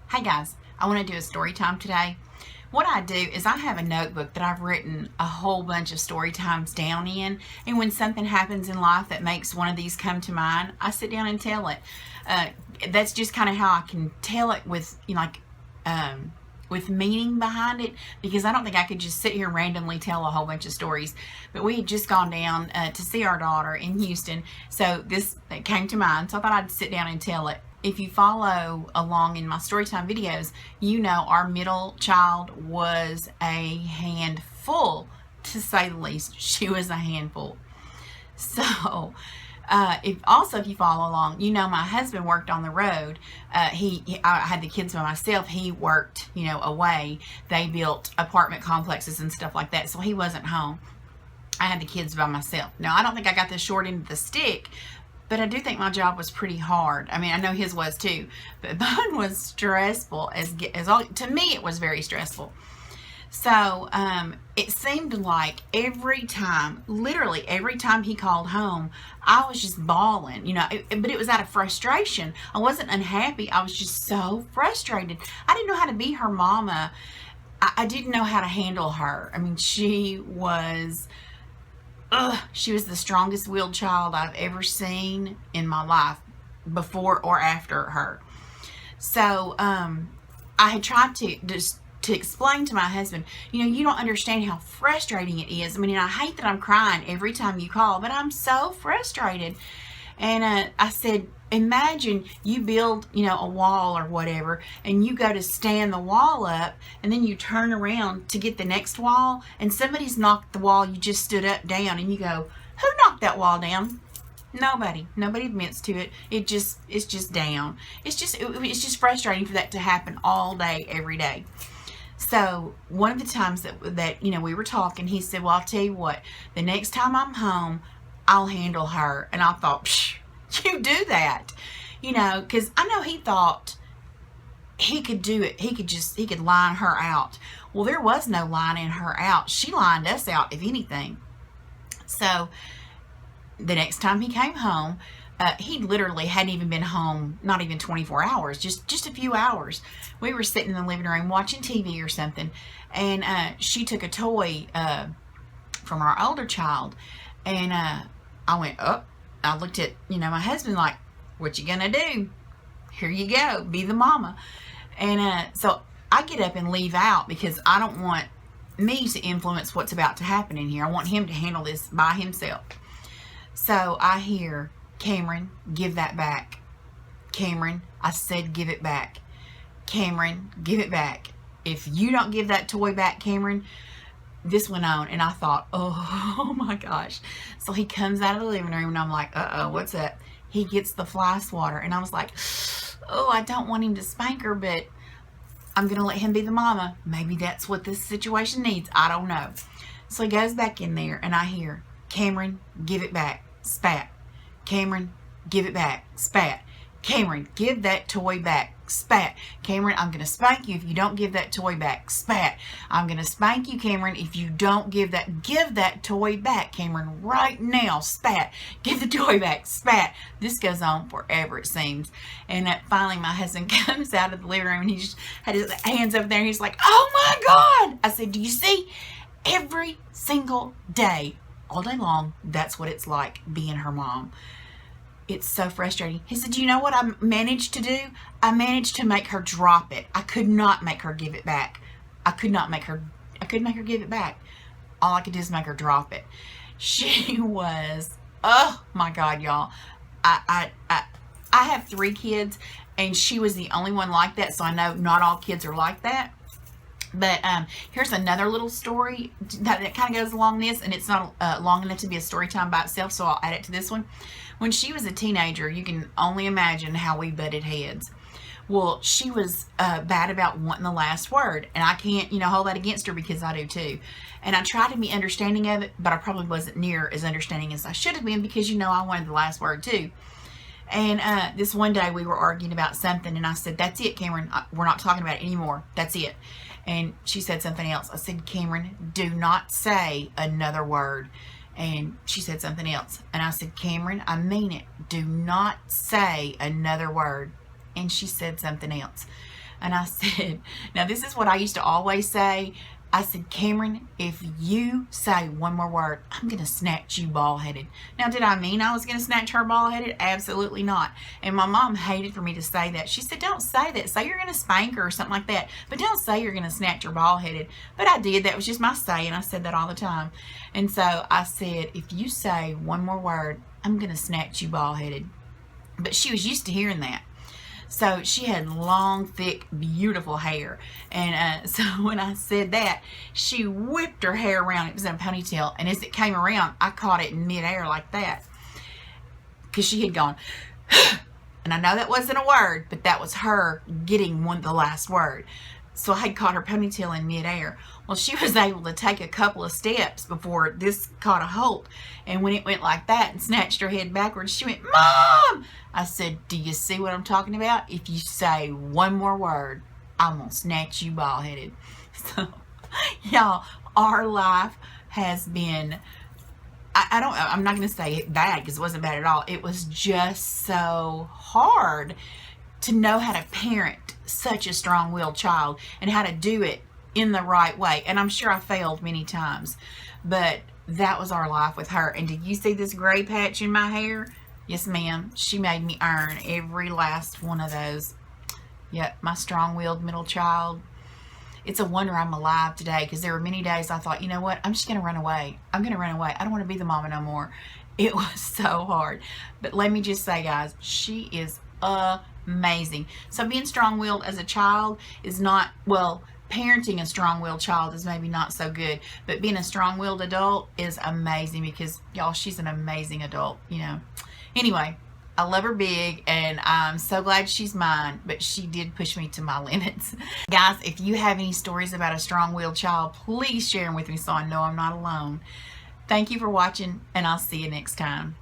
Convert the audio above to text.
Hey guys, I want to do a story time today. What I do is I have a notebook that I've written a whole bunch of story times down in, and when something happens in life that makes one of these come to mind, I sit down and tell it. Uh, that's just kind of how I can tell it with, with meaning behind it, because I don't think I could just sit here and randomly tell a whole bunch of stories. But we had just gone down to see our daughter in Houston, so this came to mind, so I thought I'd sit down and tell it. If you follow along in my storytime videos, you know our middle child was a handful, to say the least. She was a handful. So, if you follow along, you know my husband worked on the road. I had the kids by myself. He worked, away. They built apartment complexes and stuff like that, so he wasn't home. I had the kids by myself. Now, I don't think I got the short end of the stick, but I do think my job was pretty hard. I mean, I know his was too, but mine was stressful. To me, it was very stressful. So it seemed like literally every time he called home, I was just bawling, but it was out of frustration. I wasn't unhappy. I was just so frustrated. I didn't know how to be her mama. I didn't know how to handle her. I mean, she was the strongest willed child I've ever seen in my life, before or after her. So I had tried to explain to my husband, you don't understand how frustrating it is. I mean, I hate that I'm crying every time you call, but I'm so frustrated. And I said, imagine you build, a wall or whatever, and you go to stand the wall up, and then you turn around to get the next wall, and somebody's knocked the wall you just stood up down, and you go, who knocked that wall down? Nobody admits to it. It's just down. It's just frustrating for that to happen all day, every day. So one of the times that we were talking, he said, well, I'll tell you what, the next time I'm home, I'll handle her. And I thought, psh, you do that, because I know he thought he could do it. He could line her out. Well, there was no lining her out. She lined us out, if anything. So the next time he came home, he literally hadn't even been home, not even 24 hours, just a few hours. We were sitting in the living room watching TV or something, and she took a toy from our older child, and I went, oh, I looked at, my husband like, what you gonna do? Here you go, be the mama. And so I get up and leave out, because I don't want me to influence what's about to happen in here. I want him to handle this by himself. So I hear, Cameron, give that back. Cameron, I said give it back. Cameron, give it back. If you don't give that toy back, Cameron, this went on, and I thought, oh my gosh. So he comes out of the living room, and I'm like, uh-oh, what's up? He gets the fly swatter, and I was like, oh, I don't want him to spank her, but I'm going to let him be the mama. Maybe that's what this situation needs. I don't know. So he goes back in there, and I hear, Cameron, give it back. Spat. Cameron, give it back. Spat. Cameron, give that toy back. Spat. Cameron, I'm going to spank you if you don't give that toy back. Spat. I'm going to spank you, Cameron, if you don't give that toy back, Cameron, right now. Spat. Give the toy back. Spat. This goes on forever, it seems. And finally, my husband comes out of the living room, and he just had his hands up there, and he's like, oh my God. I said, do you see? Every single day, all day long, that's what it's like being her mom. It's so frustrating. He said, you know what I managed to do? I managed to make her drop it. I could not make her give it back. I couldn't make her give it back. All I could do is make her drop it. She was, oh my God, y'all. I have 3 kids, and she was the only one like that, so I know not all kids are like that. But here's another little story that kind of goes along this, and it's not long enough to be a story time by itself, so I'll add it to this one. When she was a teenager, you can only imagine how we butted heads. Well, she was bad about wanting the last word, and I can't, hold that against her, because I do too. And I tried to be understanding of it, but I probably wasn't near as understanding as I should have been, because, I wanted the last word too. And this one day we were arguing about something, and I said, that's it, Cameron. We're not talking about it anymore. That's it. And she said something else. I said, Cameron, do not say another word. And she said something else. And I said, Cameron, I mean it. Do not say another word. And she said something else. And I said, now this is what I used to always say. I said, Cameron, if you say one more word, I'm going to snatch you bald-headed. Now, did I mean I was going to snatch her bald-headed? Absolutely not. And my mom hated for me to say that. She said, don't say that. Say you're going to spank her or something like that. But don't say you're going to snatch her bald-headed. But I did. That was just my saying. I said that all the time. And so I said, if you say one more word, I'm going to snatch you bald-headed. But she was used to hearing that. So she had long, thick, beautiful hair. And so when I said that, she whipped her hair around. It was in a ponytail. And as it came around, I caught it in midair like that. Because she had gone, and I know that wasn't a word, but that was her getting the last word. So I had caught her ponytail in midair. Well, she was able to take a couple of steps before this caught a hold. And when it went like that and snatched her head backwards, she went, Mom! I said, do you see what I'm talking about? If you say one more word, I'm going to snatch you bald-headed. So, y'all, our life has been, I'm not going to say it bad because it wasn't bad at all. It was just so hard to know how to parent such a strong-willed child and how to do it in the right way. And I'm sure I failed many times, but that was our life with her. And did you see this gray patch in my hair? Yes, ma'am. She made me earn every last one of those. Yep, my strong-willed middle child. It's a wonder I'm alive today, because there were many days I thought, you know what, I'm just going to run away. I'm going to run away. I don't want to be the mama no more. It was so hard. But let me just say, guys, she is amazing. So being strong-willed as a child is not, well, parenting a strong-willed child is maybe not so good, but being a strong-willed adult is amazing, because y'all, she's an amazing adult, you know. Anyway, I love her big, and I'm so glad she's mine, but she did push me to my limits. Guys, if you have any stories about a strong-willed child, please share them with me so I know I'm not alone. Thank you for watching, and I'll see you next time.